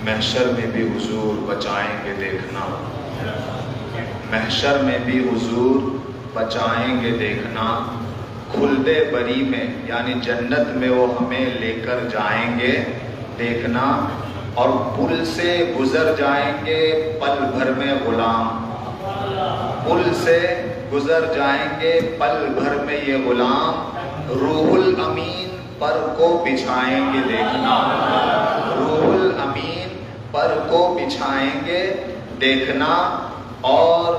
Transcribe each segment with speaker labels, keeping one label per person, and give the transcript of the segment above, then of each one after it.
Speaker 1: محشر میں بھی حضور بچائیں گے دیکھنا، محشر میں بھی حضور بچائیں گے دیکھنا، کھلدے بری میں یعنی جنت میں وہ ہمیں لے کر جائیں گے دیکھنا، اور پل سے گزر جائیں گے پل بھر میں غلام، پل سے گزر جائیں گے پل بھر میں یہ غلام، روح الامین پر کو بچھائیں گے دیکھنا، روح الامین پر کو بچھائیں گے دیکھنا، اور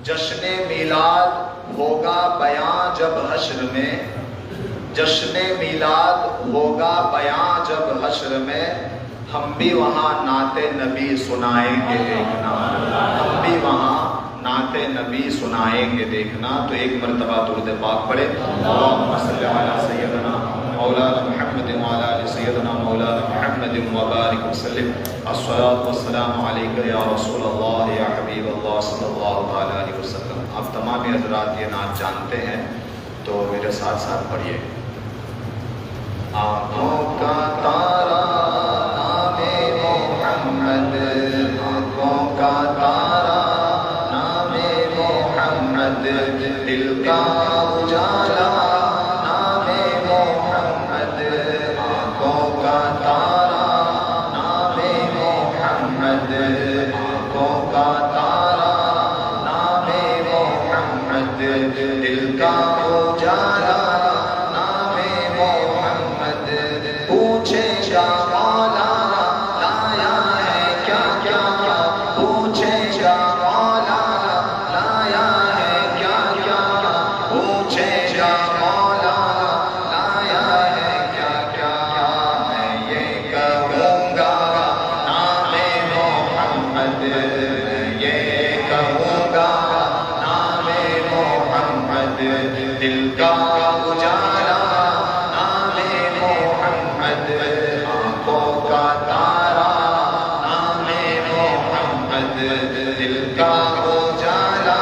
Speaker 1: جشن میلاد ہوگا بیاں جب حشر میں، جشن میلاد ہوگا بیاں جب حشر میں، ہم بھی وہاں نعت نبی سنائیں گے دیکھنا، ہم بھی وہاں نعت نبی سنائیں گے دیکھنا۔ تو ایک مرتبہ درود پاک پڑھے، اللہم صلی علی سیدنا مولانا محمد وعلی آل سیدنا مولانا محمد وبارک وسلم، الصلاۃ والسلام علیک یا رسول اللہ یا حبیب اللہ صلی اللہ علیہ وسلم۔ آپ تمام حضرات یہ نعت جانتے ہیں تو میرے ساتھ ساتھ پڑھیے۔ آنکھوں کا تارا نام محمد، آنکھوں کا تارا نام محمد، دل کا اجالا نام محمد، آنکھوں کا تارا نام محمد، آنکھوں کا تارا نام محمد، دل کا اجالا نام محمد، پوچھے گا مولا لایا ہے کیا کیا، پوچھے گا مولا لایا ہے کیا کیا، پوچھے گا مولا لایا ہے کیا کیا، میں یہ کہوں گا نام محمد، میں یہ کہوں گا نام محمد، دل کا اجالا نام محمد، آنکھوں کا تارا نام محمد، دل کا اجالا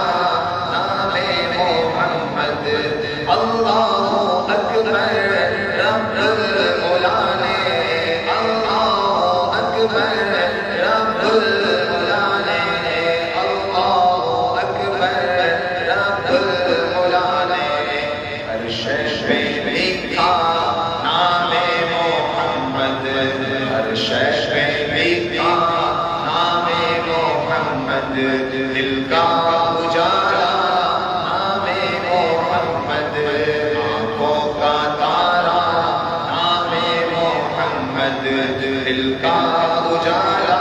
Speaker 1: نام محمد، اللہ اکبر رب العلا نے، اللہ اکبر رب العلا نے، اللہ اکبر رب العلا نے، ہر شے پہ لکھا نام محمد، ہر شے پہ لکھا نام محمد، دل کا اجالا نام محمد، آنکھوں کا تارا نام محمد، دل کا اجالا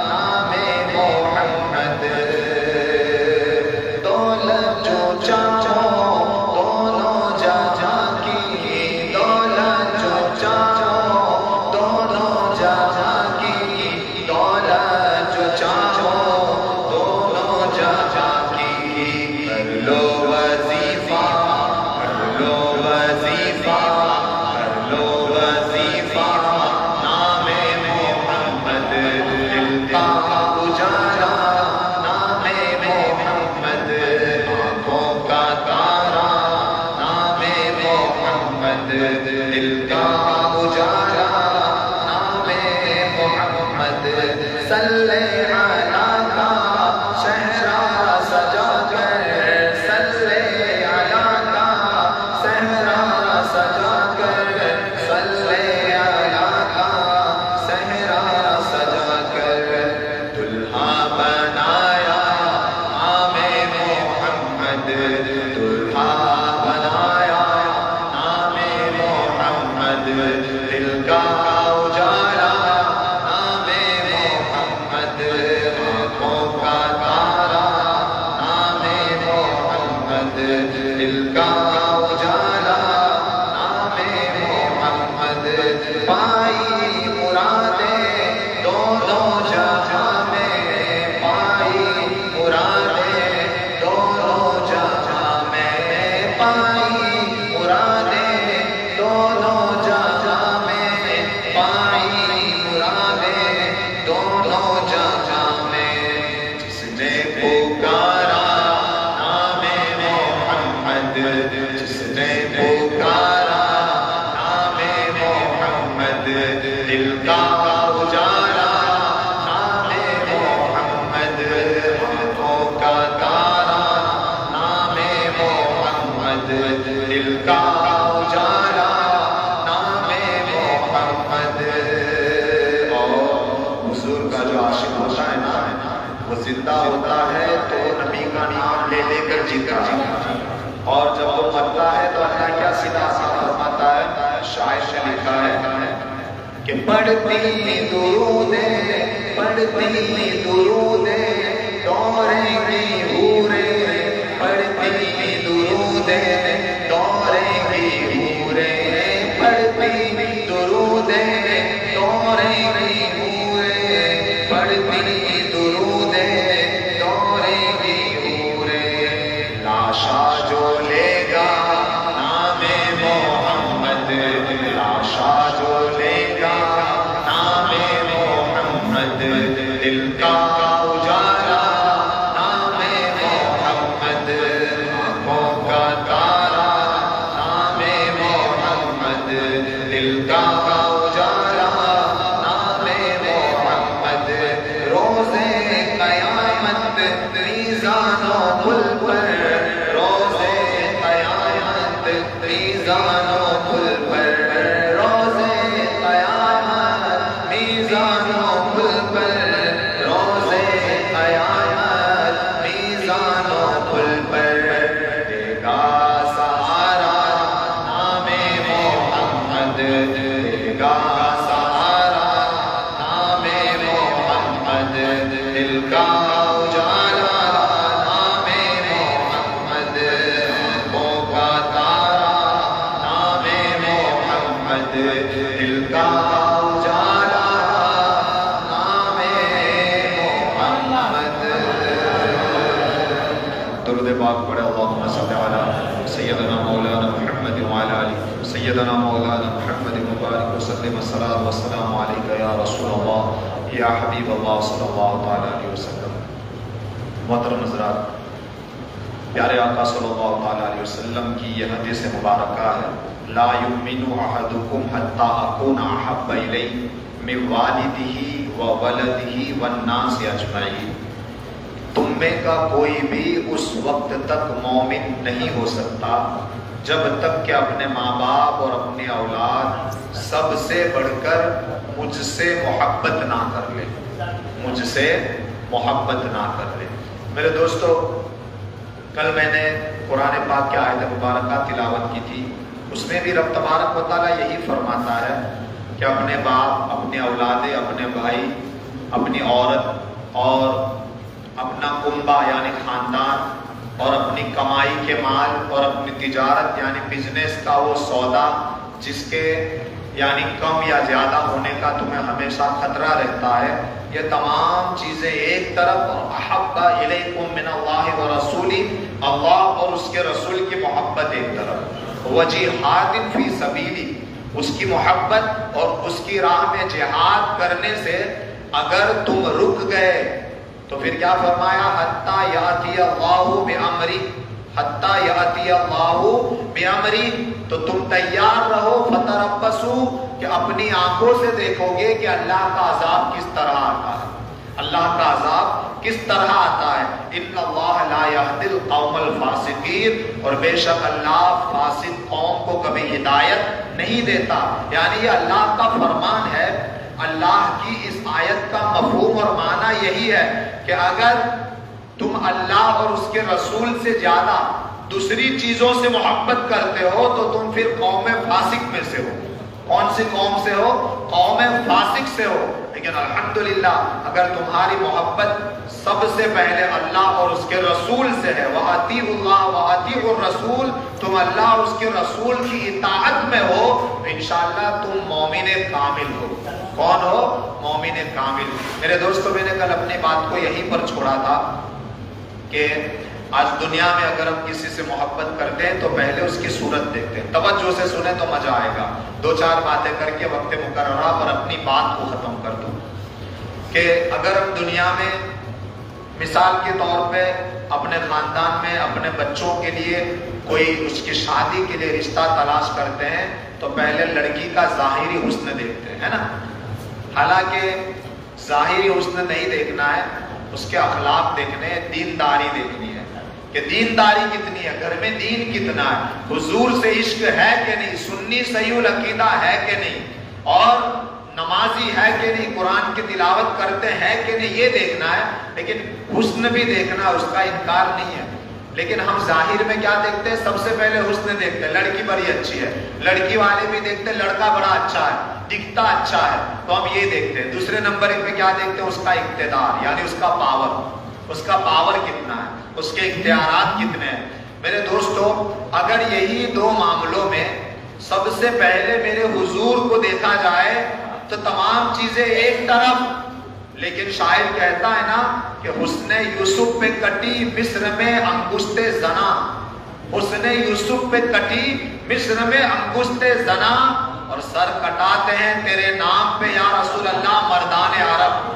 Speaker 1: نام محمد، دولت جو چاہو دونوں جہاں کی، دولت جو چاہو دونوں جہاں کی، دولت جو چاہو دونوں جہاں کی، کر لو وظیفہ، کر لو وظیفہ، کر لو وظیفہ نام محمد، دل کا اجالا نام محمد، آنکھوں کا تارا نام محمد، دل کا اجالا نام محمد، صلی علی کا شہرا سجا کر، صلی علی کا صحرا سجا کر، صلی علی کا صحرا سجا کر، دلہا بنایا نام محمد، دلہا بنایا نام محمد، دل کا اجالا نام محمد، آنکھوں کا وہ زندہ ہوتا ہے تو نبی کا نام لے لے کر جیتا ہے، اور جب وہ مرتا ہے تو اللہ کیا سیدھا فرماتا ہے، شاعر نے لکھا ہے کہ پڑھتی درودے پڑھتی درودے دورے کی حورے، پڑھتی درودے دورے کی حورے، پڑھتی درودے دورے کی حورے، پڑھتی درودے دورے کی حورے، لاشا جو لے گا نام محمد، لاشا جو لے گا نام محمد، دل کا اجالا نام محمد، آنکھوں کا تارا نام محمد، دل کا اجالا نام محمد، روزے قیامت میزان و پل پر، روزے قیامت میزان و پل پر، روزے قیامت میزان و پل پر، روزے قیامت میزان و پل پر، دے گا سہارا نام محمد، دے گا سہارا نام محمد، دل کا اجالا نام محمد، آنکھوں کا تارا نام محمد، دل کا اجالا نام محمد۔ درود پاک پڑھے، اللہم صلی علی سیدنا مولانا محمد وعلی آلہ سیدنا مولانا محمد مبارک وسلم، الصلاۃ والسلام علیک یا رسول اللہ یا حبیب اللہ صلی اللہ تعالی علیہ وسلم۔ محترم حضرات، پیارے آقا صلی اللہ تعالی علیہ وسلم کی یہ حدیث مبارکہ ہے، لا یؤمن احدکم حتی اکون احب الیہ من والدہ وولدہ والناس اجمعین، تم میں کا کوئی بھی اس وقت تک مومن نہیں ہو سکتا جب تک کہ اپنے ماں باپ اور اپنی اولاد سب سے بڑھ کر مجھ سے محبت نہ کر لے، مجھ سے محبت نہ کر لے۔ میرے دوستو، کل میں نے قرآن پاک کی آیت مبارکہ تلاوت کی تھی، اس میں بھی رب تبارک و تعالیٰ یہی فرماتا ہے کہ اپنے باپ، اپنے اولادیں، اپنے بھائی، اپنی عورت اور اپنا کنبہ یعنی خاندان اور اپنی کمائی کے مال اور اپنی تجارت یعنی بزنس کا وہ سودا جس کے یعنی کم یا زیادہ ہونے کا تمہیں ہمیشہ خطرہ رہتا ہے، یہ تمام چیزیں ایک طرف، اور احب الیکم من اللہ ورسولہ، اللہ اور اس کے رسول کی محبت ایک طرف، وجہاد فی سبیلی، اس کی محبت اور اس کی راہ میں جہاد کرنے سے اگر تم رک گئے تو پھر کیا فرمایا، حتی یاتی اللہ بامری، حتی یاتی اللہ بامری، تو تم تیار رہو، فتربصوا، کہ اپنی آنکھوں سے دیکھو گے کہ اللہ کا عذاب کس طرح آتا ہے، اللہ کا عذاب کس طرح آتا ہے۔ ان اللہ لا یہدی القوم الفاسقین، اور بے شک اللہ فاسق قوم کو کبھی ہدایت نہیں دیتا۔ یعنی یہ اللہ کا فرمان ہے۔ اللہ کی اس آیت کا مفہوم اور معنی یہی ہے کہ اگر تم اللہ اور اس کے رسول سے زیادہ دوسری چیزوں سے محبت کرتے ہو تو تم پھر قوم فاسق میں سے ہو۔ کون سی قوم سے ہو؟ قوم فاسق سے ہو۔ لیکن الحمدللہ اگر تمہاری محبت سب سے پہلے اللہ اور اس کے رسول سے ہے، وَأَطِيعُوا اللَّهَ وَأَطِيعُوا الرَّسُولَ، تم اللہ اور اس کے رسول کی اطاعت میں ہو تو انشاءاللہ تم مومن کامل ہو۔ کون ہو؟ مومن کامل۔ میرے دوستو، میں نے کل اپنی بات کو یہیں پر چھوڑا تھا کہ آج دنیا میں اگر ہم کسی سے محبت کرتے ہیں تو پہلے اس کی صورت دیکھتے ہیں، توجہ سے سنیں تو مزہ آئے گا۔ دو چار باتیں کر کے وقت مقررہ پر اپنی بات کو ختم کر دوں کہ اگر ہم دنیا میں مثال کے طور پہ اپنے خاندان میں اپنے بچوں کے لیے کوئی اس کی شادی کے لیے رشتہ تلاش کرتے ہیں تو پہلے لڑکی کا ظاہری حسن دیکھتے ہیں نا، حالانکہ ظاہری حسن نہیں دیکھنا ہے، اس کے اخلاق دیکھنے ہیں، دینداری دیکھنی ہے کہ دینداری کتنی ہے، گھر میں دین کتنا ہے، حضور سے عشق ہے کہ نہیں، سنی صحیح العقیدہ ہے کہ نہیں، اور نمازی ہے کہ نہیں، قرآن کی تلاوت کرتے ہیں کہ نہیں، یہ دیکھنا ہے، لیکن حسن بھی دیکھنا ہے، اس کا انکار نہیں ہے۔ لیکن ہم ظاہر میں کیا دیکھتے ہیں؟ سب سے پہلے حسن دیکھتے ہیں، لڑکی بڑی اچھی ہے، لڑکی والے بھی دیکھتے ہیں لڑکا بڑا اچھا ہے، دکھتا اچھا ہے، تو ہم یہ دیکھتے ہیں۔ دوسرے نمبر پہ کیا دیکھتے ہیں؟ اس کا اقتدار، یعنی اس کا پاور کتنا ہے، اس کے اختیارات کتنے ہیں۔ میرے دوستو، اگر یہی دو معاملوں میں سب سے پہلے میرے حضور کو دیکھا جائے تو تمام چیزیں ایک طرف، لیکن شاعر کہتا ہے نا کہ حسن یوسف پہ کٹی مصر میں انگشت زنا، حسن یوسف پہ کٹی مصر میں انگشت زنا، اور سر کٹاتے ہیں تیرے نام پہ یا رسول اللہ مردان عرب۔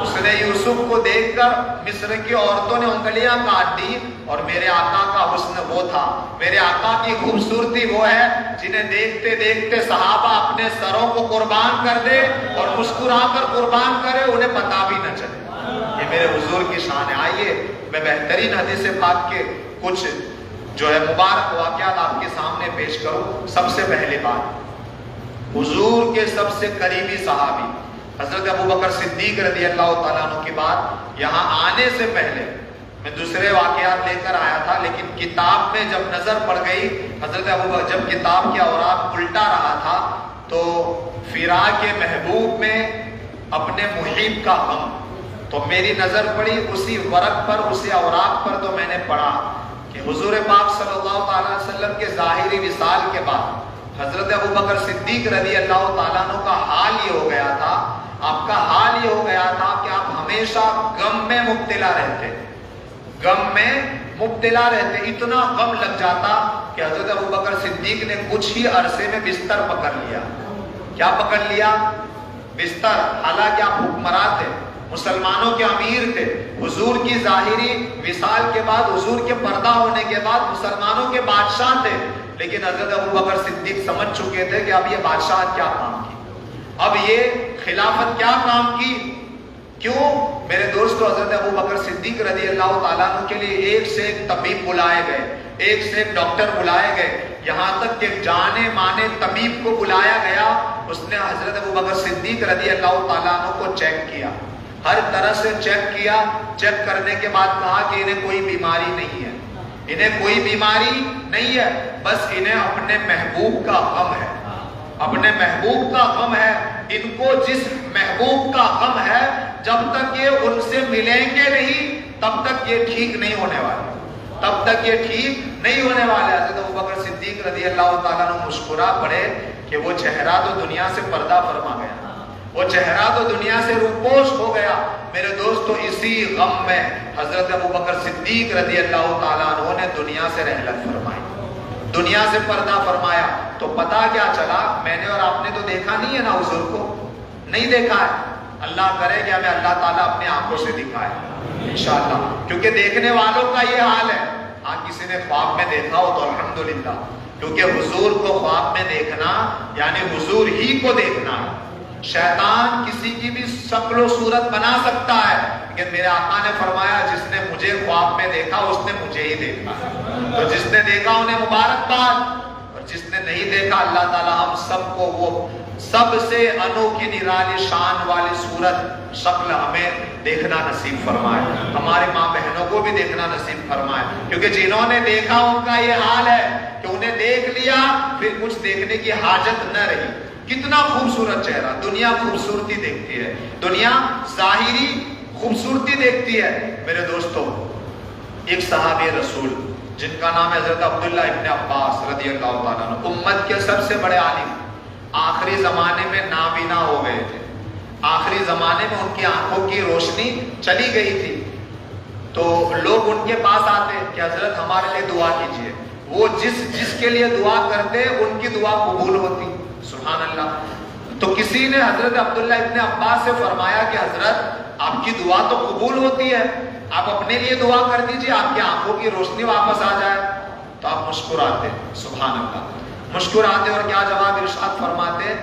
Speaker 1: حسن یوسف کو دیکھ کر مصر کی عورتوں نے انگلیاں کاٹ دی، اور میرے آقا کا حسن وہ تھا، میرے آقا کی خوبصورتی وہ ہے جنہیں دیکھتے دیکھتے صحابہ اپنے سروں کو قربان کر دے اور مسکرا کر قربان کرے، انہیں پتا بھی نہ چلے۔ یہ میرے حضور کی شان ہے۔ آئیے میں بہترین حدیث پاک کے کچھ جو ہے مبارک واقعات آپ کے سامنے پیش کروں۔ سب سے پہلی بات، حضور کے سب سے قریبی صحابی حضرت ابوبکر صدیق رضی اللہ تعالیٰ عنہ کی بات یہاں آنے سے پہلے میں دوسرے واقعات لے کر آیا تھا، لیکن کتاب میں جب نظر پڑ گئی حضرت ابوبکر، جب کتاب کے اوراق الٹا رہا تھا تو فراق محبوب میں اپنے محب کا غم، تو میری نظر پڑی اسی ورق پر، اسی اوراق پر، تو میں نے پڑھا کہ حضور پاک صلی اللہ تعالیٰ علیہ وسلم کے ظاہری وصال کے بعد حضرت ابوبکر صدیق رضی اللہ تعالیٰ عنہ کا حال یہ ہو گیا تھا، آپ کا حال یہ ہو گیا تھا کہ آپ ہمیشہ غم میں مبتلا رہتے، اتنا غم لگ جاتا کہ حضرت ابوبکر صدیق نے کچھ ہی عرصے میں بستر پکڑ لیا۔ کیا پکڑ لیا؟ بستر، حالانکہ آپ حکمراں تھے، مسلمانوں کے امیر تھے، حضور کی ظاہری وصال کے بعد، حضور کے پردہ ہونے کے بعد مسلمانوں کے بادشاہ تھے، لیکن حضرت ابوبکر صدیق سمجھ چکے تھے کہ اب یہ بادشاہت کیا کام کی، اب یہ خلافت کیا کام کی۔ کیوں میرے دوستو؟ حضرت ابوبکر صدیق رضی اللہ تعالیٰ عنہ کے لیے ایک سے ایک طبیب بلائے گئے، ایک سے ایک ڈاکٹر بلائے گئے، یہاں تک کہ جانے مانے طبیب کو بلایا گیا، اس نے حضرت ابوبکر صدیق رضی اللہ تعالیٰ عنہ کو چیک کیا، ہر طرح سے چیک کیا، چیک کرنے کے بعد کہا کہ انہیں کوئی بیماری نہیں ہے، انہیں کوئی بیماری نہیں ہے، بس انہیں اپنے محبوب کا غم ہے، اپنے محبوب کا غم ہے، ان کو جس محبوب کا غم ہے جب تک یہ ان سے ملیں گے نہیں تب تک یہ ٹھیک نہیں ہونے والے، تب تک یہ ٹھیک نہیں ہونے والے۔ حضرت ابوبکر صدیق رضی اللہ تعالیٰ عنہ مسکرا پڑے کہ وہ چہرہ تو دنیا سے پردہ فرما گیا، وہ چہرہ تو دنیا سے روپوش ہو گیا۔ میرے دوستو، اسی غم میں حضرت ابوبکر صدیق رضی اللہ تعالیٰ عنہ نے دنیا سے رحلت فرمائی، دنیا سے پردہ فرمایا۔ تو پتا کیا چلا؟ میں نے اور آپ نے تو دیکھا نہیں ہے نا حضور کو، نہیں دیکھا ہے، اللہ کرے کہ ہمیں اللہ تعالیٰ اپنے آنکھوں سے دکھائے انشاءاللہ، کیونکہ دیکھنے والوں کا یہ حال ہے۔ ہاں کسی نے خواب میں دیکھا ہو تو الحمدللہ، کیونکہ حضور کو خواب میں دیکھنا یعنی حضور ہی کو دیکھنا ہے۔ شیطان کسی کی بھی شکل و صورت بنا سکتا ہے، لیکن میرے آقا نے فرمایا جس نے مجھے خواب میں دیکھا اس نے مجھے ہی دیکھا، تو جس نے دیکھا انہیں مبارکباد، اور جس نے نہیں دیکھا اللہ تعالیٰ ہم سب کو وہ سب سے انوکھی نرالی شان والی صورت شکل ہمیں دیکھنا نصیب فرمائے، ہمارے ماں بہنوں کو بھی دیکھنا نصیب فرمائے، کیونکہ جنہوں نے دیکھا ان کا یہ حال ہے کہ انہیں دیکھ لیا پھر کچھ دیکھنے کی حاجت نہ رہی۔ کتنا خوبصورت چہرہ، دنیا خوبصورتی دیکھتی ہے، دنیا ظاہری خوبصورتی دیکھتی ہے۔ میرے دوستو، ایک صحابی رسول جن کا نام ہے حضرت عبداللہ ابن عباس رضی اللہ تعالیٰ عنہ، امت کے سب سے بڑے عالم، آخری زمانے میں نابینا ہو گئے تھے، آخری زمانے میں ان کی آنکھوں کی روشنی چلی گئی تھی، تو لوگ ان کے پاس آتے کہ حضرت ہمارے لیے دعا کیجئے، وہ جس کے لیے دعا کرتے ان کی دعا قبول ہوتی، سبحان اللہ۔ تو کسی نے حضرت عبداللہ ابن عباس سے فرمایا کہ حضرت آپ کی دعا تو قبول ہوتی ہے، آپ اپنے لیے دعا کر دیجئے، آپ کی آنکھوں کی روشنی واپس آ جائے۔ تو آپ مسکراتے، سبحان اللہ، مسکراتے اور کیا جواب ارشاد فرماتے؟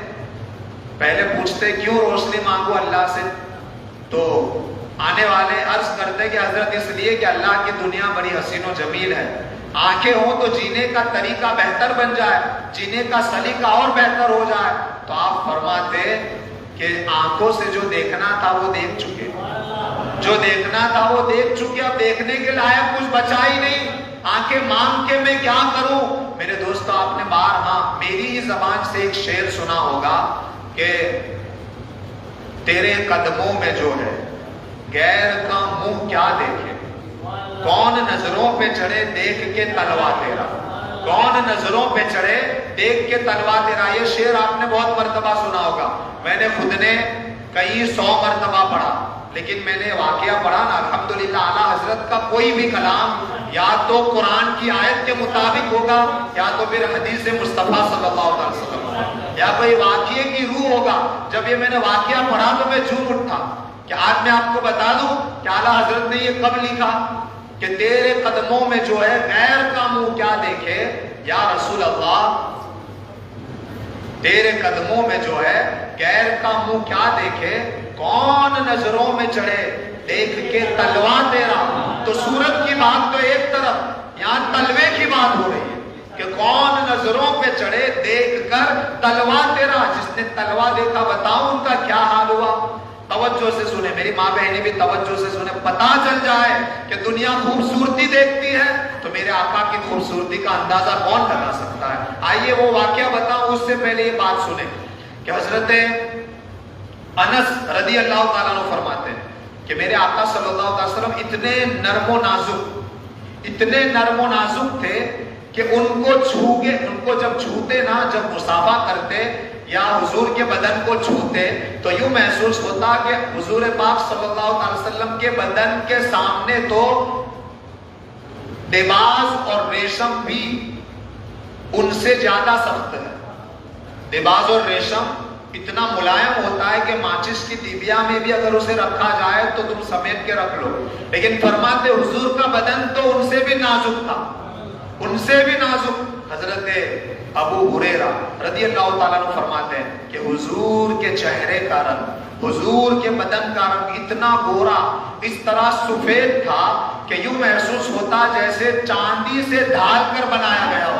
Speaker 1: پہلے پوچھتے کیوں روشنی مانگو اللہ سے؟ تو آنے والے عرض کرتے کہ حضرت اس لیے کہ اللہ کی دنیا بڑی حسین و جمیل ہے، آنکھیں ہوں تو جینے کا طریقہ بہتر بن جائے، جینے کا سلیقہ اور بہتر ہو جائے. تو آپ فرماتے کہ آنکھوں سے جو دیکھنا تھا وہ دیکھ چکے، جو دیکھنا تھا وہ دیکھ چکے، اب دیکھنے کے لائق کچھ بچا ہی نہیں. آنکھیں مانگ کے میں کیا کروں؟ میرے دوستو، آپ نے بارہا میری ہی زبان سے ایک شعر سنا ہوگا کہ تیرے قدموں میں جو ہے غیر کا منہ کیا دیکھے، کون نظروں پہ چڑھے دیکھ کے تلوا تیرا، کون نظروں پہ چڑھے دیکھ کے تلوا تیرا. یہ شعر آپ نے بہت مرتبہ سنا ہوگا. میں نے خود نے کئی 100 مرتبہ پڑھا، لیکن میں نے واقعہ پڑھا نا، الحمدللہ اعلیٰ حضرت کا کوئی بھی کلام یا تو قرآن کی آیت کے مطابق ہوگا، یا تو پھر حدیث مصطفیٰ صلی اللہ علیہ وسلم، یا کوئی واقعے کی روح ہوگا. جب یہ میں نے واقعہ پڑھا تو میں جھوم اٹھا کہ آج میں آپ کو بتا دوں کہ اعلیٰ حضرت نے یہ کب لکھا کہ تیرے قدموں میں جو ہے غیر کا منہ کیا دیکھے. یا رسول اللہ، تیرے قدموں میں جو ہے غیر کا منہ کیا دیکھے، کون نظروں میں چڑھے دیکھ کے تلوا تیرا. تو صورت کی بات تو ایک طرف، یہاں تلوے کی بات ہو رہی ہے کہ کون نظروں پہ چڑھے دیکھ کر تلوا تیرا. جس نے تلوا دیکھا بتاؤں ان کا کیا حال ہوا. توجہ سے سنیں، میری ماں بہنیں بھی توجہ سے سنیں. پتا چل جائے کہ دنیا خوبصورتی دیکھتی ہے تو میرے آقا کی خوبصورتی کا اندازہ کون لگا سکتا ہے. آئیے وہ واقعہ بتاؤں، اس سے پہلے یہ بات سنیں کہ حضرت انس رضی اللہ تعالیٰ عنہ فرماتے ہیں کہ میرے آقا صلی اللہ علیہ وسلم اتنے نرم و نازک تھے کہ ان کو چھو کے، ان کو جب چھوتے نا، جب مصافحہ کرتے یا حضور کے بدن کو چھوتے تو یوں محسوس ہوتا کہ حضور پاک صلی اللہ علیہ وسلم کے بدن کے سامنے تو دباغ اور ریشم بھی ان سے زیادہ سخت ہے. دباغ اور ریشم اتنا ملائم ہوتا ہے کہ ماچس کی ڈبیا میں بھی اگر اسے رکھا جائے تو تم سمیٹ کے رکھ لو. لیکن فرماتے حضور کا بدن تو ان سے بھی نازک تھا، ان سے بھی نازک. حضرت ابو ہریرہ رضی اللہ تعالیٰ عنہ فرماتے ہیں کہ حضور کے چہرے کا رنگ، حضور کے بدن کا رنگ اتنا گورا، اس طرح سفید تھا کہ یوں محسوس ہوتا جیسے چاندی سے ڈھال کر بنایا گیا ہو.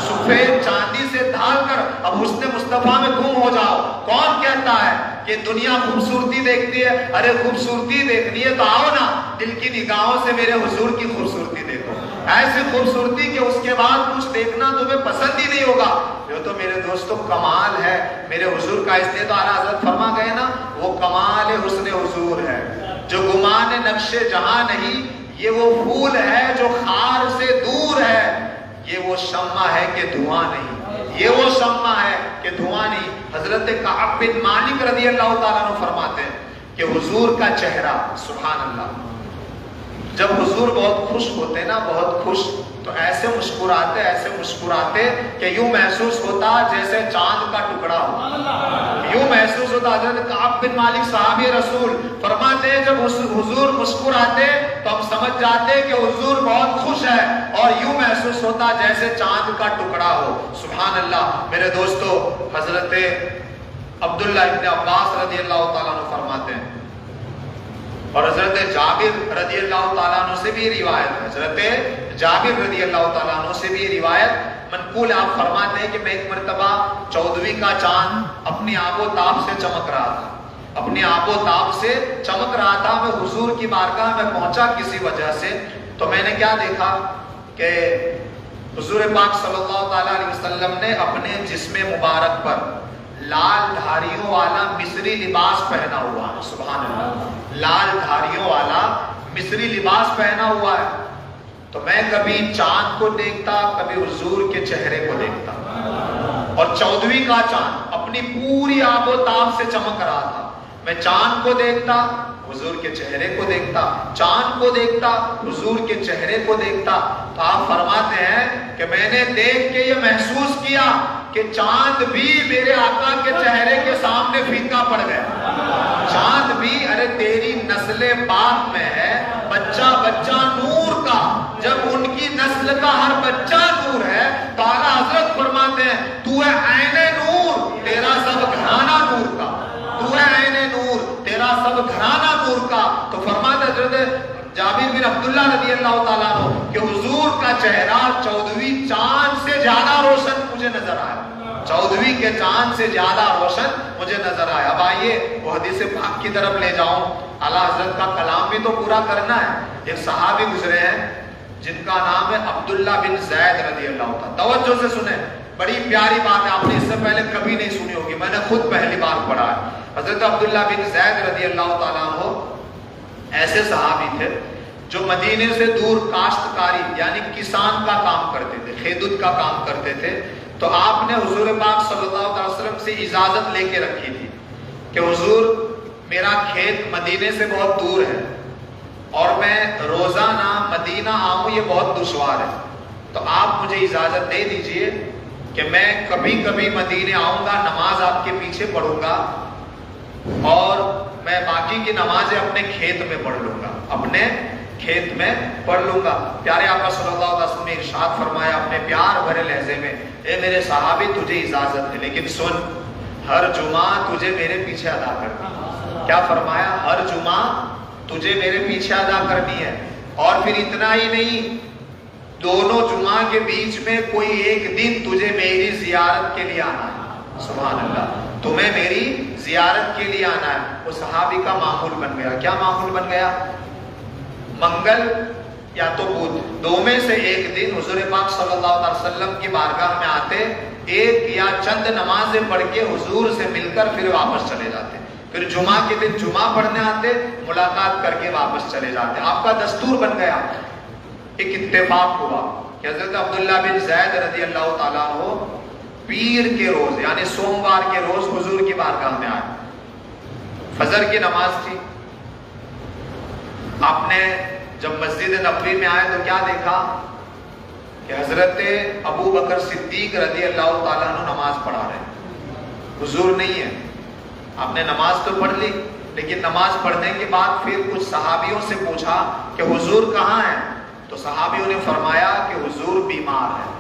Speaker 1: سفید چاندی سے ڈھال کر. اب حسن مصطفیٰ میں گم ہو جاؤ. کون کہتا ہے کہ دنیا خوبصورتی دیکھتی ہے؟ ارے خوبصورتی دیکھنی ہے تو آؤ نا دل کی نگاہوں سے میرے حضور کی خوبصورتی دیکھو. ایسی خوبصورتی کہ اس کے بعد کچھ دیکھنا تمہیں پسند ہی نہیں ہوگا. جو تو میرے دوستو کمال ہے میرے حضور کا. اس لیے تو اعلیٰ حضرت فرما گئے نا، وہ کمال حسن حضور ہے جو گمان نقش جہاں نہیں. یہ وہ پھول ہے جو خار سے دور ہے، یہ وہ شمع ہے کہ دھواں نہیں، یہ وہ شمع ہے کہ دھواں نہیں. حضرت کعب بن مالک رضی اللہ تعالیٰ عنہ فرماتے ہیں کہ حضور کا چہرہ، سبحان اللہ، جب حضور بہت خوش ہوتے نا، بہت خوش، تو ایسے مسکراتے کہ یوں محسوس ہوتا جیسے چاند کا ٹکڑا ہو. یوں محسوس ہوتا. حضرت کعب بن مالک صحابی رسول فرماتے ہیں جب حضور مسکراتے تو ہم سمجھ جاتے کہ حضور بہت خوش ہے، اور یوں محسوس ہوتا جیسے چاند کا ٹکڑا ہو. سبحان اللہ. میرے دوستو، حضرت عبداللہ ابن عباس رضی اللہ تعالیٰ عنہ فرماتے ہیں، اور حضرت جابر رضی اللہ تعالیٰ عنہ سے بھی روایت، حضرت جابر رضی اللہ تعالیٰ عنہ سے بھی روایت منقول. آپ فرماتے ہیں کہ میں ایک مرتبہ 14ویں کا چاند اپنی آب و تاب سے چمک رہا تھا، اپنی آب و تاب سے چمک رہا تھا. میں حضور کی بارگاہ میں پہنچا کسی وجہ سے، تو میں نے کیا دیکھا کہ حضور پاک صلی اللہ تعالیٰ علیہ وسلم نے اپنے جسم مبارک پر لال دھاریوں والا مصری لباس پہنا ہوا ہے. سبحان اللہ. لال دھاریوں والا مصری لباس پہنا ہوا ہے. تو میں کبھی چاند کو دیکھتا، کبھی حضور کے چہرے کو دیکھتا، اور 14ویں کا چاند اپنی پوری آب و تاب سے چمک رہا تھا. میں چاند کو دیکھتا، حضور کے چہرے کو دیکھتا، چاند کو دیکھتا، حضور کے چہرے کو دیکھتا. تو آپ فرماتے ہیں کہ میں نے دیکھ کے یہ محسوس کیا کہ چاند بھی میرے آقا کے چہرے کے سامنے پھیکا پڑ گیا. چاند بھی، ارے تیری نسل پاک میں ہے بچہ بچہ نور کا، جب ان کی نسل کا ہر بچہ نور ہے تو اعلیٰ حضرت فرماتے ہیں تو ہے عین نور، تیرا سب گھرانہ نور کا. تو ہے عین نور، تیرا سب گھرانہ نور کا. تو فرماتے حضرت جابر بن عبداللہ رضی اللہ تعالیٰ عنہ کہ حضور کا چہرہ 14ویں چاند سے زیادہ روشن مجھے نظر آیا، 14ویں کے چاند سے زیادہ روشن مجھے نظر آیا۔ اب آئیے وہ حدیث پاک کی طرف لے جاؤں، اعلیٰ حضرت کا کلام بھی تو پورا کرنا ہے۔ ایک صحابی گزرے ہیں جن کا نام ہے عبداللہ بن زید رضی اللہ تعالیٰ، توجہ سے سنیں، بڑی پیاری بات ہے، آپ نے اس سے پہلے کبھی نہیں سنی ہوگی، میں نے خود پہلی بار پڑھا ہے۔ حضرت عبداللہ بن زید رضی اللہ تعالیٰ عنہ ایسے صحابی تھے جو مدینے سے دور کاشتکاری یعنی کسان کا کام کرتے تھے، خیدت کا کام کرتے تھے۔ تو آپ نے حضور پاک صلی اللہ علیہ وسلم سے اجازت لے کے رکھی تھی کہ حضور میرا کھیت مدینے سے بہت دور ہے اور میں روزانہ مدینہ آؤں یہ بہت دشوار ہے، تو آپ مجھے اجازت دے دیجئے کہ میں کبھی کبھی مدینے آؤں گا، نماز آپ کے پیچھے پڑھوں گا اور میں باقی کی نمازیں اپنے کھیت میں پڑھ لوں گا، اپنے کھیت میں پڑھ لوں گا۔ پیارے آقا صلی اللہ علیہ وسلم نے ارشاد فرمایا اپنے پیار بھرے لہجے میں، اے میرے صحابی تجھے اجازت ہے، لیکن سن، ہر جمعہ تجھے میرے پیچھے ادا کرنی۔ کیا فرمایا؟ ہر جمعہ تجھے میرے پیچھے ادا کرنی ہے، اور پھر اتنا ہی نہیں، دونوں جمعہ کے بیچ میں کوئی ایک دن تجھے میری زیارت کے لیے آنا ہے۔ سبحان اللہ، تمہیں میری زیارت کے لیے آنا ہے۔ وہ صحابی کا معمول بن گیا۔ کیا معمول بن گیا؟ منگل یا تو بدھ، دو میں سے ایک دن حضور پاک صلی اللہ علیہ وسلم کی بارگاہ میں آتے، ایک یا چند نمازیں پڑھ کے حضور سے مل کر پھر واپس چلے جاتے، پھر جمعہ کے دن جمعہ پڑھنے آتے، ملاقات کر کے واپس چلے جاتے۔ آپ کا دستور بن گیا۔ ایک اتفاق ہوا کہ حضرت عبداللہ بن زید رضی اللہ تعالیٰ عنہ پیر کے روز یعنی سوموار کے روز حضور کی بارگاہ میں آئے۔ فجر کی نماز تھی، آپ نے جب مسجد نبوی میں آئے تو کیا دیکھا کہ حضرت ابو بکر صدیق رضی اللہ تعالیٰ عنہ نماز پڑھا رہے ہیں، حضور نہیں ہے۔ آپ نے نماز تو پڑھ لی، لیکن نماز پڑھنے کے بعد پھر کچھ صحابیوں سے پوچھا کہ حضور کہاں ہیں؟ تو صحابیوں نے فرمایا کہ حضور بیمار ہے،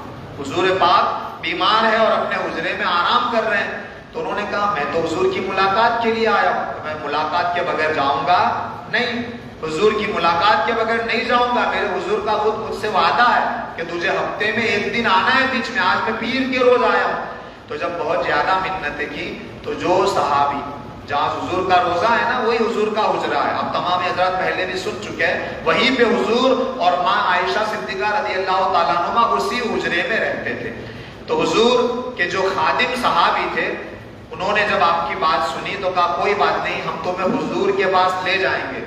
Speaker 1: حضور پاک بیمار ہے اور اپنے حجرے میں آرام کر رہے ہیں۔ تو انہوں نے کہا میں تو حضور کی ملاقات کے لیے آیا ہوں، میں ملاقات کے بغیر جاؤں گا نہیں، حضور کی ملاقات کے بغیر نہیں جاؤں گا، میرے حضور کا خود مجھ سے وعدہ ہے کہ تجھے ہفتے میں ایک دن آنا ہے بیچ میں، آج میں پیر کے روز آیا ہوں۔ تو جب بہت زیادہ منتیں کی تو جو صحابی جہاں حضور کا روزہ ہے نا وہی حضور کا حجرہ ہے، اب تمام حضرات پہلے بھی سن چکے ہیں، وہیں پہ حضور اور ماں عائشہ صدیقہ رضی اللہ تعالیٰ عنہ اسی حجرے میں رہتے تھے۔ تو حضور کے جو خادم صحابی تھے انہوں نے جب آپ کی بات سنی تو کہا کوئی بات نہیں، ہم تمہیں حضور کے پاس لے جائیں گے۔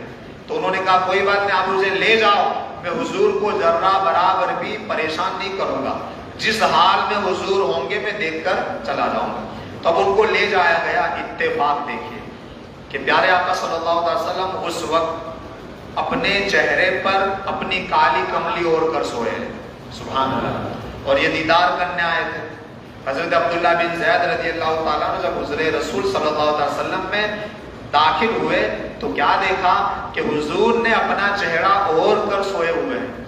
Speaker 1: تو انہوں نے کہا کوئی بات نہیں، آپ مجھے لے جاؤ، میں حضور کو ذرہ برابر بھی پریشان نہیں کروں گا، جس حال میں حضور ہوں گے میں دیکھ کر چلا جاؤں گا۔ تو اب ان کو لے جایا گیا۔ اتفاق دیکھیے کہ پیارے آقا صلی اللہ علیہ وسلم اس وقت اپنے چہرے پر اپنی کالی کملی اوڑھ کر سوئے ہیں، سبحان اللہ، اور یہ دیدار کرنے آئے تھے۔ حضرت عبداللہ بن زید رضی اللہ تعالیٰ عنہ جب حضور رسول صلی اللہ علیہ وسلم میں داخل ہوئے تو کیا دیکھا کہ حضور نے اپنا چہرہ اوڑھ کر سوئے ہوئے ہیں۔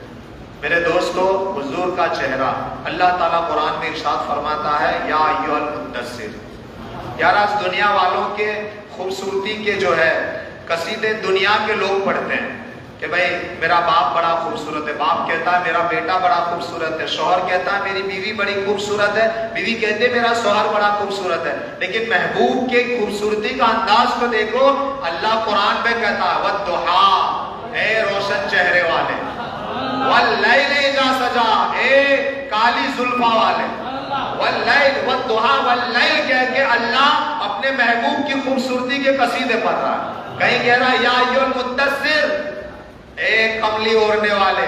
Speaker 1: میرے دوستو، حضور کا چہرہ اللہ تعالیٰ قرآن میں ارشاد فرماتا ہے یا ایھا المدثر۔ یار آج دنیا والوں کے خوبصورتی کے جو ہے قصیدے دنیا کے لوگ پڑھتے ہیں کہ بھائی میرا باپ بڑا خوبصورت ہے، باپ کہتا ہے میرا بیٹا بڑا خوبصورت ہے، شوہر کہتا ہے میری بیوی بڑی خوبصورت ہے، بیوی کہتے ہے میرا شوہر بڑا خوبصورت ہے، لیکن محبوب کے خوبصورتی کا انداز کو دیکھو، اللہ قرآن میں کہتا ہے وَالضُّحَىٰ، اے روشن چہرے والے، وَاللَّيْلِ اِذَا سَجَىٰ، اے کالی زلفاں والے، وَاللَّيْلِ وَالضُّحَىٰ، وَاللَّيْلِ کہہ کے اللہ اپنے محبوب کی خوبصورتی کے قصیدے پڑھ رہا ہے۔ کہیں کہہ رہا ہے یا ایھا المدثر، اے کملی اوڑھنے والے،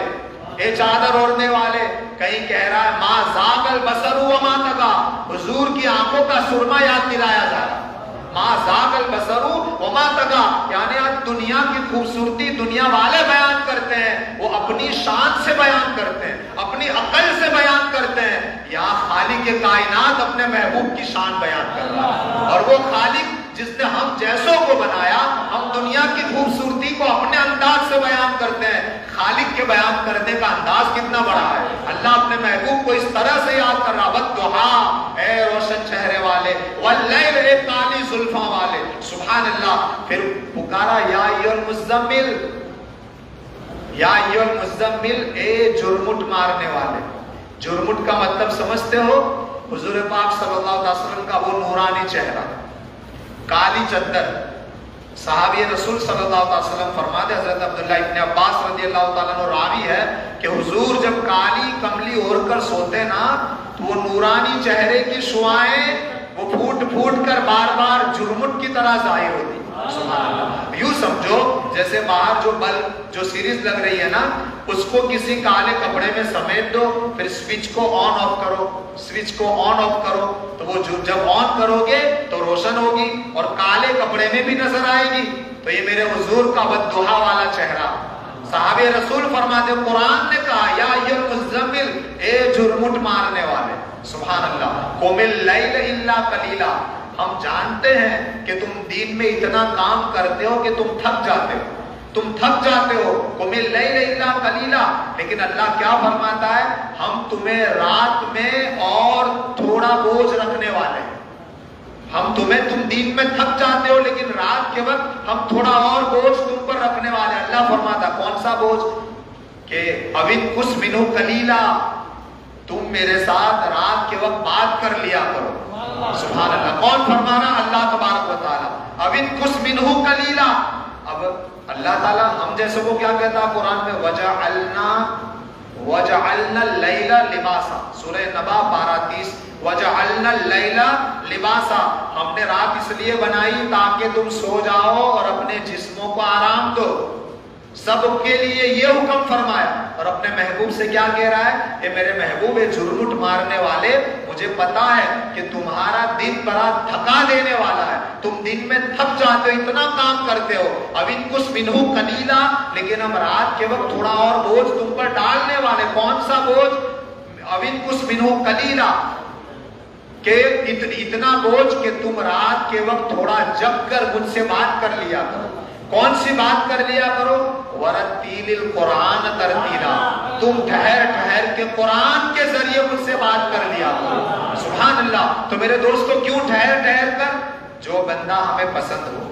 Speaker 1: اے چادر اوڑھنے والے، کہیں کہہ رہا ہے ما زاغ البصر وما طغیٰ، حضور کی آنکھوں کا سرما یاد دلایا جا رہا ہے، ما زاغ البصر وما طغیٰ، یعنی آج دنیا کی خوبصورتی دنیا والے بیان کرتے ہیں، وہ اپنی شان سے بیان کرتے ہیں، اپنی عقل سے بیان کرتے ہیں، یا خالق کائنات اپنے محبوب کی شان بیان کر رہا ہے، اور وہ خالق جس نے ہم جیسوں کو بنایا، ہم دنیا کی خوبصورتی کو اپنے انداز سے بیان کرتے ہیں، خالق کے بیان کرنے کا انداز کتنا بڑا ہے۔ اللہ اپنے محبوب کو اس طرح سے یاد کر رہا، وَالضُّحَىٰ، اے روشن چہرے والے، وَاللَّيْلِ، اے کالی زلفاں والے، سبحان اللہ۔ پھر پکارا یا ایھا المزمل، یا ایھا المزمل، اے جرمٹ مارنے والے. جرمٹ کا مطلب سمجھتے ہو؟ حضور پاک صلی اللہ علیہ وسلم کا وہ نورانی چہرہ، کالی چادر. صحابی رسول صلی اللہ علیہ وسلم فرماتے، حضرت عبداللہ ابن عباس رضی اللہ تعالیٰ عنہ راوی ہے کہ حضور جب کالی کملی اوڑھ کر سوتے نا تو وہ نورانی چہرے کی شعاعیں وہ پھوٹ پھوٹ کر بار بار جرمٹ کی طرح ظاہر ہوتی. سبحان اللہ. یوں سمجھو جیسے باہر جو بلب جو سیریز لگ رہی ہے نا، اس کو کسی کالے کپڑے میں سمیٹ دو، پھر سوئچ کو آن آف کرو، سوئچ کو آن آف کرو تو وہ جب آن کرو گے تو روشن ہوگی اور کالے کپڑے میں بھی نظر آئے گی. تو یہ میرے حضور کا والضحیٰ والا چہرہ. صحابی رسول فرماتے قرآن نے کہا یا ایھا المزمل، اے جرمٹ مارنے والے. سبحان اللہ. قم اللیل الا قلیلا. ہم جانتے ہیں کہ تم دین میں اتنا کام کرتے ہو کہ تم تھک جاتے ہو، تم تھک جاتے ہو. قم اللیل الا قلیلا. لیکن اللہ کیا فرماتا ہے؟ ہم تمہیں رات میں اور تھوڑا بوجھ رکھنے والے ہیں. تم دین میں تھک جاتے ہو لیکن رات کے وقت ہم تھوڑا اور بوجھ تم پر رکھنے والے ہیں. اللہ فرماتا کون سا بوجھ؟ کہ اوِن کس منو قلیلا، تم میرے ساتھ رات کے وقت بات کر لیا کرو. سبحان اللہ. کون فرمانا؟ اللہ تبارک و تعالیٰ. اوِن کس منو قلیلا. اب اللہ تعالیٰ ہم جیسے کو کیا کہتا ہے قرآن میں؟ وَجَعَلْنَا اللَّيْلَ لِبَاسًا. سورہ نبا 12:30. وَجَعَلْنَا اللَّيْلَ لِبَاسًا. ہم نے رات اس لیے بنائی تاکہ تم سو جاؤ اور اپنے جسموں کو آرام دو. سب کے لیے یہ حکم فرمایا. اور اپنے محبوب سے کیا کہہ رہا ہے؟ کہ میرے محبوب جرمٹ مارنے والے، مجھے پتا ہے کہ تمہارا دن بڑا تھکا دینے والا ہے، تم دن میں تھک جاتے ہو، اتنا کام کرتے ہو. اوِن کس منہو قلیلا. لیکن ہم رات کے وقت تھوڑا اور بوجھ تم پر ڈالنے والے. کون سا بوجھ؟ اوِن کس منہو قلیلا، کہ اتنا بوجھ کہ تم رات کے وقت تھوڑا جگ کر مجھ سے بات کر لیا کرو. کون سی بات کر لیا کرو؟ وَرَتِّلِ الْقُرْآنَ تَرْتِيلًا. تم ٹھہر ٹھہر کے قرآن کے ذریعے مجھ سے بات کر لیا کرو. سبحان اللہ. تو میرے دوستو کیوں ٹھہر ٹھہر کر؟ جو بندہ ہمیں پسند ہو،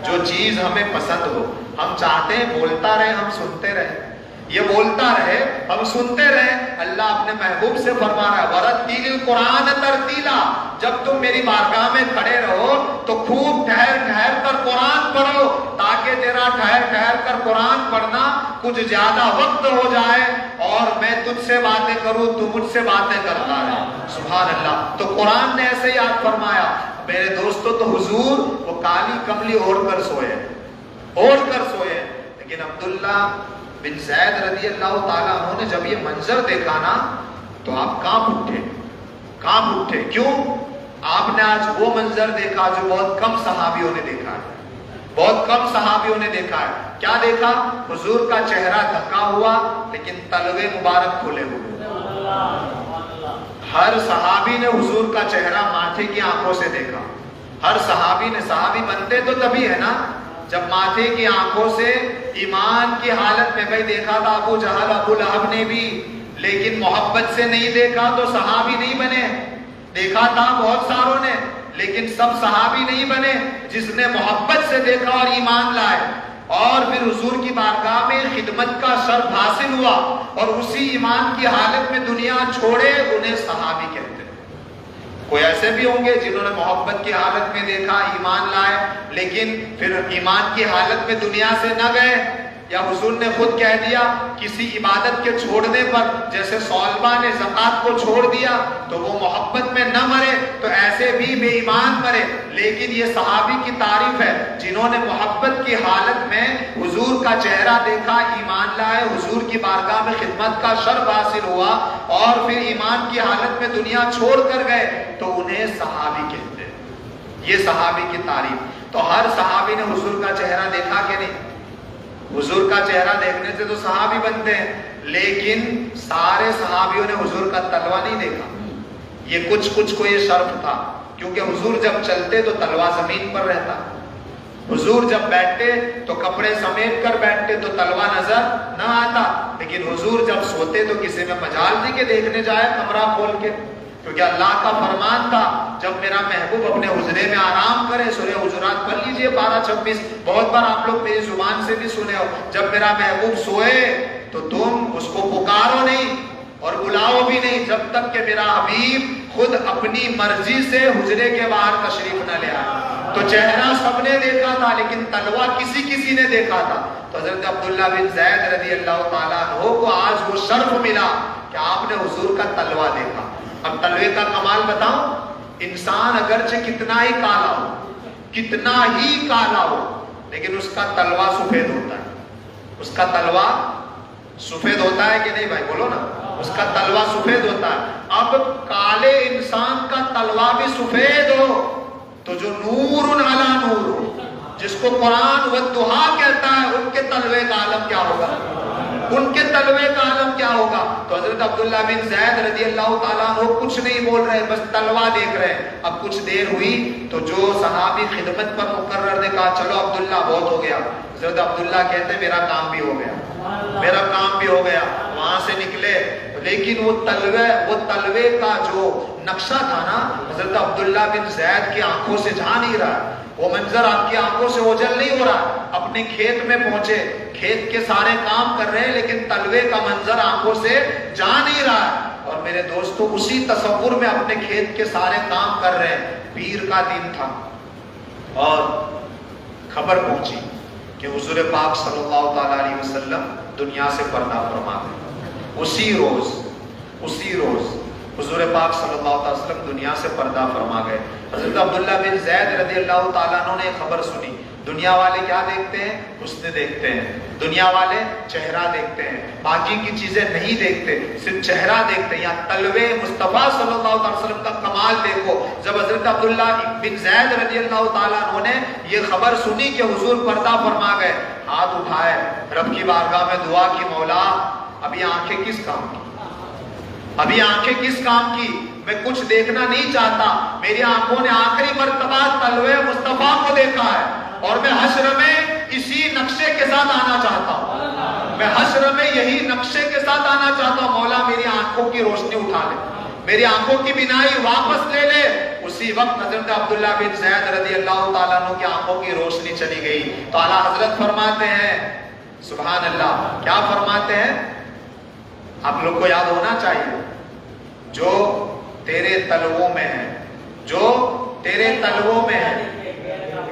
Speaker 1: جو چیز ہمیں پسند ہو. ہم چاہتے ہیں بولتا رہے، ہم سنتے رہے، یہ بولتا رہے ہم سنتے رہے. اللہ اپنے محبوب سے فرما رہا ہے وَرَتِّلِ الْقُرْآنَ تَرْتِيلًا. جب تم میری بارگاہ میں کھڑے رہو تو خوب ٹھہر ٹھہر کر قرآن پڑھو، تاکہ تیرا ٹھہر ٹھہر کر قرآن پڑھنا کچھ زیادہ وقت ہو جائے اور میں تجھ سے باتیں کروں، تو مجھ سے باتیں کرتا رہے. سبحان اللہ. تو قرآن نے ایسے یاد فرمایا. میرے دوستو تو حضور وہ کالی کملی اوڑھ کر سوئے، اوڑھ کر سوئے. لیکن عبداللہ بن زید رضی اللہ تعالیٰ عنہ نے جب یہ منظر دیکھا نا تو آپ کانپ اٹھے، کانپ اٹھے. کیوں؟ آپ نے آج وہ منظر دیکھا جو بہت کم صحابیوں نے دیکھا ہے، بہت کم صحابیوں نے دیکھا ہے. کیا دیکھا؟ حضور کا چہرہ ڈھکا ہوا لیکن تلوے مبارک کھلے ہوئے. ہر صحابی نے حضور کا چہرہ ماتھے کی آنکھوں سے دیکھا. ہر صحابی نے، صحابی بنتے تو تبھی ہے نا جب ماتھے کی آنکھوں سے ایمان کی حالت میں. بھائی دیکھا تھا ابو جہل ابو لہب نے بھی، لیکن محبت سے نہیں دیکھا تو صحابی نہیں بنے. دیکھا تھا بہت ساروں نے لیکن سب صحابی نہیں بنے. جس نے محبت سے دیکھا اور ایمان لائے اور پھر حضور کی بارگاہ میں خدمت کا شرف حاصل ہوا اور اسی ایمان کی حالت میں دنیا چھوڑے، انہیں صحابی کہتے ہیں. کوئی ایسے بھی ہوں گے جنہوں نے محبت کی حالت میں دیکھا، ایمان لائے، لیکن پھر ایمان کی حالت میں دنیا سے نہ گئے. یا حضور نے خود کہہ دیا کسی عبادت کے چھوڑنے پر، جیسے صالبہ نے زکوٰۃ کو چھوڑ دیا تو وہ محبت میں نہ مرے تو ایسے بھی بے ایمان مرے. لیکن یہ صحابی کی تعریف ہے جنہوں نے محبت کی حالت میں حضور کا چہرہ دیکھا، ایمان لائے، حضور کی بارگاہ میں خدمت کا شرف حاصل ہوا اور پھر ایمان کی حالت میں دنیا چھوڑ کر گئے تو انہیں صحابی کہتے ہیں. یہ صحابی کی تعریف. تو ہر صحابی نے حضور کا چہرہ دیکھا کہ نہیں؟ حضور کا چہرہ دیکھنے سے تو صحابی بنتے ہیں، لیکن سارے صحابیوں نے حضور کا تلوا نہیں دیکھا. یہ کچھ کو یہ شرف تھا کیونکہ حضور جب چلتے تو تلوا زمین پر رہتا، حضور جب بیٹھتے تو کپڑے سمیٹ کر بیٹھتے تو تلوا نظر نہ آتا. لیکن حضور جب سوتے تو کسی میں مجال نہیں کہ دیکھنے جائے کمرہ کھول کے. کیونکہ اللہ کا فرمان تھا جب میرا محبوب اپنے حجرے میں آرام کرے، سورہ حجرات پڑھ لیجئے 12-26، بہت بار آپ لوگ میری زبان سے بھی سنے ہو، جب میرا محبوب سوئے تو تم اس کو پکارو نہیں اور بلاؤ بھی نہیں جب تک کہ میرا حبیب خود اپنی مرضی سے حجرے کے باہر تشریف نہ لے آئے۔ تو چہرہ سب نے دیکھا تھا لیکن تلوہ کسی نے دیکھا تھا۔ تو حضرت عبداللہ بن زید رضی اللہ تعالیٰ عنہ کو آج وہ شرف ملا کہ آپ نے حضور کا تلوہ دیکھا۔ اب تلوے کا کمال بتاؤں، انسان اگرچہ کتنا ہی کالا ہو، کتنا ہی کالا ہو، لیکن اس کا تلوہ سفید ہوتا ہے۔ اس کا تلوہ سفید ہوتا ہے کہ نہیں بھائی بولو نا، اس کا تلوہ سفید ہوتا ہے۔ اب کالے انسان کا تلوہ بھی سفید ہو تو جو نور علی نور ہو، جس کو قرآن والضحیٰ کہتا ہے، ان کے تلوے کا عالم کیا ہوگا؟ ان کے تلوے کا عالم کیا ہوگا؟ تو حضرت عبداللہ بن زید رضی اللہ تعالیٰ عنہ کچھ نہیں بول رہے، بس تلوہ دیکھ رہے ہیں۔ اب کچھ دیر ہوئی تو جو صحابی خدمت پر مقرر نے کہا چلو عبداللہ بہت ہو گیا۔ حضرت عبداللہ کہتے ہیں میرا کام بھی ہو گیا، میرا کام بھی ہو گیا۔ وہاں سے نکلے، لیکن وہ تلوے کا جو نقشہ تھا نا، حضرت عبداللہ بن زید کی آنکھوں سے جا نہیں رہا۔ وہ منظر آپ کی آنکھوں سے اوجھل نہیں ہو رہا۔ اپنے کھیت میں پہنچے، کھیت کے سارے کام کر رہے ہیں لیکن تلوے کا منظر آنکھوں سے جا نہیں رہا۔ اور میرے دوستو اسی تصور میں اپنے کھیت کے سارے کام کر رہے ہیں۔ پیر کا دن تھا اور خبر پہنچی کہ حضور پاک صلی اللہ تعالیٰ علیہ وسلم دنیا سے پردہ فرما گئے۔ اسی روز حضور پاک صلی اللہ علیہ وسلم دنیا سے پردہ فرما گئے۔ حضرت عبداللہ بن زید رضی اللہ تعالیٰ عنہ نے خبر سنی۔ دنیا والے کیا دیکھتے ہیں؟ حسن دیکھتے ہیں، دنیا والے چہرہ دیکھتے ہیں، باقی کی چیزیں نہیں دیکھتے، صرف چہرہ دیکھتے ہیں۔ یا تلوے مصطفیٰ صلی اللہ علیہ وسلم کا کمال دیکھو۔ جب حضرت عبداللہ بن زید رضی اللہ تعالیٰ عنہ نے یہ خبر سنی کہ حضور پردہ فرما گئے، ہاتھ اٹھائے، رب کی بارگاہ میں دعا کی، مولا ابھی آنکھیں کس کام کی؟ ابھی آنکھیں کس کام کی؟ میں کچھ دیکھنا نہیں چاہتا۔ میری آنکھوں نے آخری مرتبہ تلوے مصطفیٰ کو دیکھا ہے اور میں حشر میں اسی نقشے کے ساتھ آنا چاہتا ہوں۔ میں حشر میں یہی نقشے کے ساتھ آنا چاہتا ہوں۔ مولا میری آنکھوں کی روشنی اٹھا لے، میری آنکھوں کی بینائی واپس لے لے۔ اسی وقت حضرت عبداللہ بن زید رضی اللہ تعالیٰ عنہ کی آنکھوں کی روشنی چلی گئی۔ تو اعلیٰ حضرت فرماتے ہیں، سبحان اللہ، کیا فرماتے ہیں؟ آپ لوگ کو یاد ہونا چاہیے، جو تیرے تلووں میں ہے، جو تیرے تلووں میں ہے،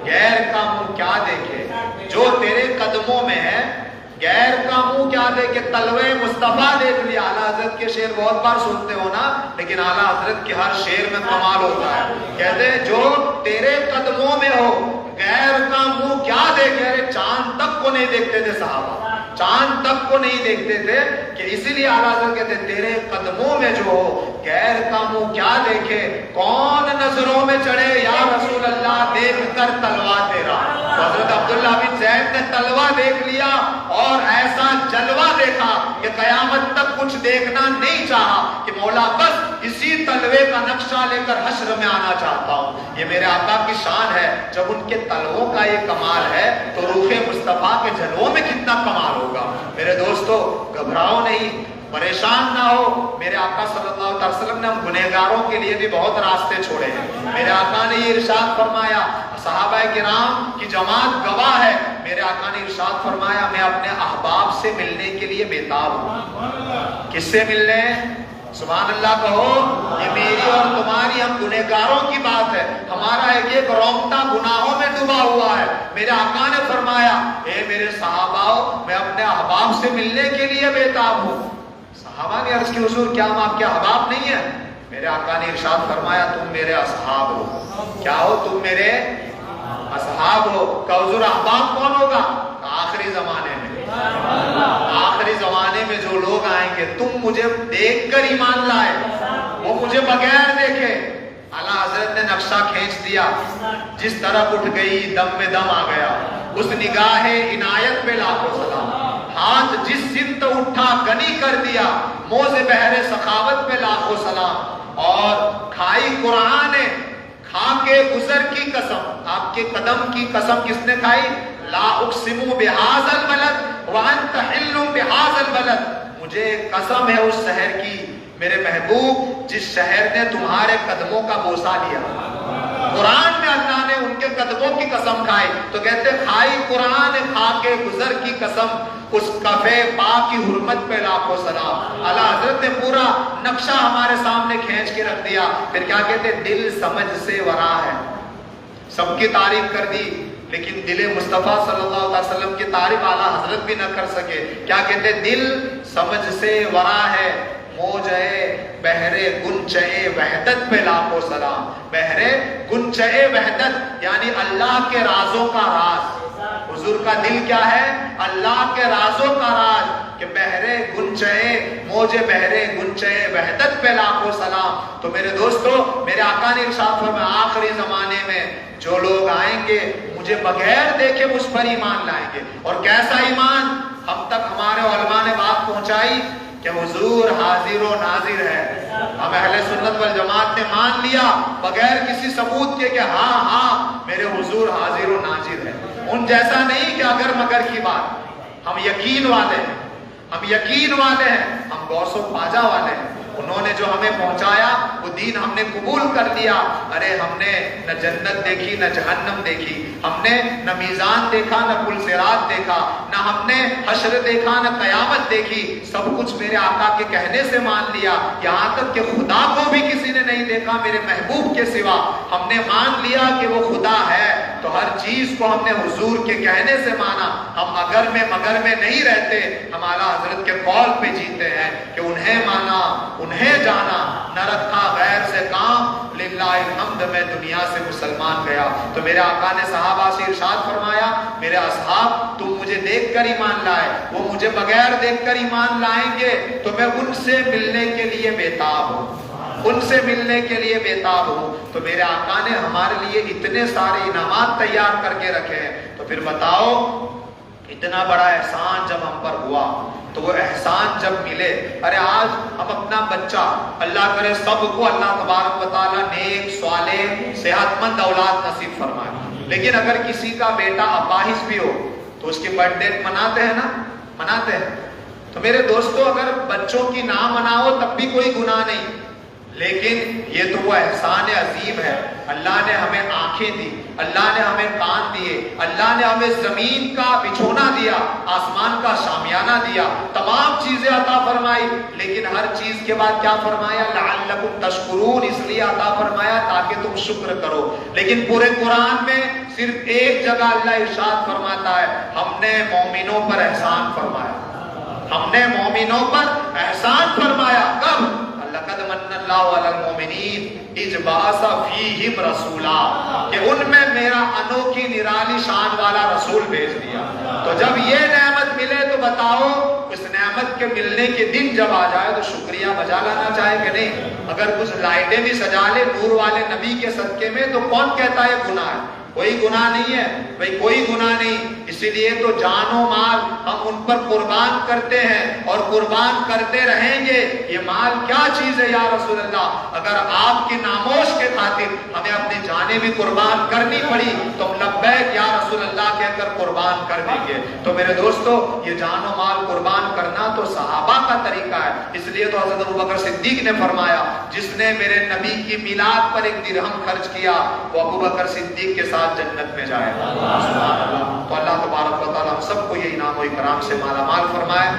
Speaker 1: غیر کا منہ کیا دیکھے؟ جو تیرے قدموں میں ہے، غیر کا منہ کیا دیکھے؟ تلوے مصطفیٰ دیکھ لیا۔ اعلیٰ حضرت کے شعر بہت بار سنتے ہو نا، لیکن اعلیٰ حضرت کے ہر شعر میں کمال ہوتا ہے۔ کہتے ہیں جو تیرے قدموں میں ہو، غیر کا منہ کیا دیکھے؟ ارے چاند تک کو نہیں دیکھتے تھے صحابہ، چاند تک کو نہیں دیکھتے تھے، کہ اسی لیے اعلیٰ حضرت کہتے ہیں تیرے قدموں میں جو ہو، غیر کا منہ کیا دیکھے؟ کون نظروں میں چڑھے یا رسول اللہ دیکھ کر تلوہ تیرا۔ حضرت عبداللہ بن زید نے تلوہ دیکھ لیا اور ایسا جلوہ دیکھا کہ قیامت تک کچھ دیکھنا نہیں چاہا، کہ مولا بس اسی تلوے کا نقشہ لے کر حشر میں آنا چاہتا ہوں۔ یہ میرے آقا کی شان ہے۔ جب ان کے تلووں کا یہ کمال ہے تو روح مصطفیٰ کے جلووں میں کتنا کمال ہوگا۔ میرے دوستو گھبراؤ نہیں، پریشان نہ ہو۔ میرے آقا صلی اللہ علیہ وسلم نے ہم گنہگاروں کے لیے بھی بہت راستے چھوڑے ہیں۔ میرے آقا نے یہ ارشاد فرمایا، صحابہ کرام کی جماعت گواہ ہے، میرے آقا نے ارشاد فرمایا میں اپنے احباب سے ملنے کے لیے بیتاب ہوں۔ کس سے ملنے؟ سبحان اللہ کہو۔ یہ میری اور تمہاری، ہم گنہگاروں کی بات ہے، ہمارا ایک رونگٹا گناہوں میں ڈوبا ہوا ہے۔ میرے آقا نے فرمایا اے میرے صحابہ، میں اپنے احباب سے ملنے کے لیے بیتاب ہوں۔ صحابہ نے عرض کی حضور کیا ہم آپ کے احباب نہیں ہیں؟ میرے آقا نے ارشاد فرمایا تم میرے اصحاب ہو۔ کیا ہو؟ تم میرے اصحاب ہو۔ کہ حضور احباب کون ہوگا؟ آخری زمانے میں، آخری زمانے میں جو لوگ آئیں گے، تم مجھے دیکھ کر ایمان لائے، وہ مجھے بغیر دیکھے۔ اعلیٰ حضرت نے نقشہ کھینچ دیا، جس طرف اٹھ گئی دم میں دم آ گیا، اس نگاہ عنایت پہ لاکھوں سلام، ہاتھ جس سمت اٹھا گنی کر دیا، موز بحر سخاوت پہ لاکھوں سلام۔ اور کھائی قرآن نے، کھا کے گزر کی قسم، آپ کے قدم کی قسم کس نے کھائی؟ لا اقسم بہذا البلد وانت حل بہذا البلد، مجھے قسم ہے اس شہر کی میرے محبوب جس شہر نے تمہارے قدموں کا بوسہ لیا، قرآن میں اللہ نے ان کے قدموں کی قسم کھائی تو کہتے کھائی قرآن کھا کے گزر کی قسم، اس کفے پاک کی حرمت پہ لاکھوں سلام۔ اعلیٰ حضرت نے پورا نقشہ ہمارے سامنے کھینچ کے رکھ دیا۔ پھر کیا کہتے دل سمجھ سے ورا ہے، سب کی تعریف کر دی لیکن دل مصطفیٰ صلی اللہ علیہ وسلم کی تعریف اعلیٰ حضرت بھی نہ کر سکے۔ کیا کہتے دل سمجھ سے ورا ہے، موجے بحرے گنچے وحدت پہ لاکھوں سلام۔ بحرے گنچے وحدت یعنی اللہ کے رازوں کا راز۔ حضور کا دل کیا ہے؟ اللہ کے رازوں کا راز، کہ بحرے گنچے موجے بحرے گنچے وحدت پہ لاکھوں سلام۔ تو میرے دوستو، میرے آقا نے ارشاد فرمایا آخری زمانے میں جو لوگ آئیں گے مجھے بغیر دیکھے مجھ پر ایمان لائیں گے۔ اور کیسا ایمان؟ ہم تک ہمارے علماء نے بات پہنچائی کہ حضور حاضر و ناظر ہے۔ ہم اہل سنت والجماعت نے مان لیا بغیر کسی ثبوت کے کہ ہاں ہاں میرے حضور حاضر و ناظر ہے۔ ان جیسا نہیں کہ اگر مگر کی بات، ہم یقین والے ہیں، ہم یقین والے ہیں، ہم غوث و خواجہ والے ہیں۔ انہوں نے جو ہمیں پہنچایا وہ دین ہم نے قبول کر لیا۔ ارے ہم نے نہ جنت دیکھی نہ جہنم دیکھی، ہم نے نہ میزان دیکھا نہ پل صراط دیکھا، نہ ہم نے حشر دیکھا نہ قیامت دیکھی، سب کچھ میرے آقا کے کہنے سے مان لیا۔ یہاں تک کہ خدا کو بھی کسی نے نہیں دیکھا میرے محبوب کے سوا، ہم نے مان لیا کہ وہ خدا ہے۔ تو ہر چیز کو ہم نے حضور کے کہنے سے مانا۔ ہم اگر میں مگر میں نہیں رہتے، ہم اعلیٰ حضرت کے قول پہ جیتے ہیں کہ انہیں مانا انہیں جانا، نہ رکھا غیر سے کام، للہ الحمد میں دنیا سے مسلمان گیا۔ تو میرے آقا نے صحابہ سے ارشاد فرمایا میرے اصحاب تم مجھے دیکھ کر ایمان لائے، وہ مجھے بغیر دیکھ کر ایمان لائیں گے تو میں ان سے ملنے کے لیے بےتاب ہوں، ان سے ملنے کے لیے بےتاب ہوں۔ تو میرے آقا نے ہمارے لیے اتنے سارے انعامات تیار کر کے رکھے ہیں۔ تو پھر بتاؤ اتنا بڑا احسان جب ہم پر ہوا تو وہ احسان جب ملے، ارے آج ہم اپنا بچہ، اللہ کرے سب کو اللہ تبارک و تعالیٰ نیک صالح صحت مند اولاد نصیب فرمائے، لیکن اگر کسی کا بیٹا اپاہج بھی ہو تو اس کی برتھ ڈے مناتے ہیں نا، مناتے ہیں۔ تو میرے دوستو اگر بچوں کی نہ مناؤ تب بھی کوئی گناہ نہیں، لیکن یہ تو وہ احسان عظیم ہے۔ اللہ نے ہمیں آنکھیں دی، اللہ نے ہمیں کان دیے، اللہ نے ہمیں زمین کا بچھونا دیا، آسمان کا شامیانہ دیا، تمام چیزیں عطا فرمائی، لیکن ہر چیز کے بعد کیا فرمایا؟ لعلکم تشکرون، اس لیے عطا فرمایا تاکہ تم شکر کرو۔ لیکن پورے قرآن میں صرف ایک جگہ اللہ ارشاد فرماتا ہے ہم نے مومنوں پر احسان فرمایا، ہم نے مومنوں پر احسان فرمایا۔ کب؟ لقد من اللہ علی المؤمنین اذ بعث فیہم رسولا، کہ ان میں میرا انوکھی نرالی شان والا رسول بھیج دیا۔ تو جب یہ نعمت ملے تو بتاؤ اس نعمت کے ملنے کے دن جب آ جائے تو شکریہ بجا لانا چاہے کہ نہیں؟ اگر کچھ لائٹیں بھی سجا لے نور والے نبی کے صدقے میں تو کون کہتا ہے گناہ ہے؟ کوئی گناہ نہیں ہے بھئی، کوئی گناہ نہیں۔ اسی لیے تو جان و مال ہم ان پر قربان کرتے ہیں اور قربان کرتے رہیں گے۔ یہ مال کیا چیز ہے یا رسول اللہ؟ اگر آپ کی ناموش کے خاطر ہمیں اپنی جانیں بھی قربان کرنی پڑی تو ہم لبیک یا رسول اللہ کہہ کر قربان کر دیں گے۔ تو میرے دوستو یہ جان و مال قربان کرنا تو صحابہ کا طریقہ ہے۔ اس لیے تو حضرت ابوبکر صدیق نے فرمایا جس نے میرے نبی کی میلاد پر ایک درہم خرچ کیا وہ ابوبکر صدیق کے ساتھ جنت میں جائے گا۔ تو اللہ تبارک و تعالیٰ ہم سب کو یہ انعام و اکرام سے مالا مال فرمائے۔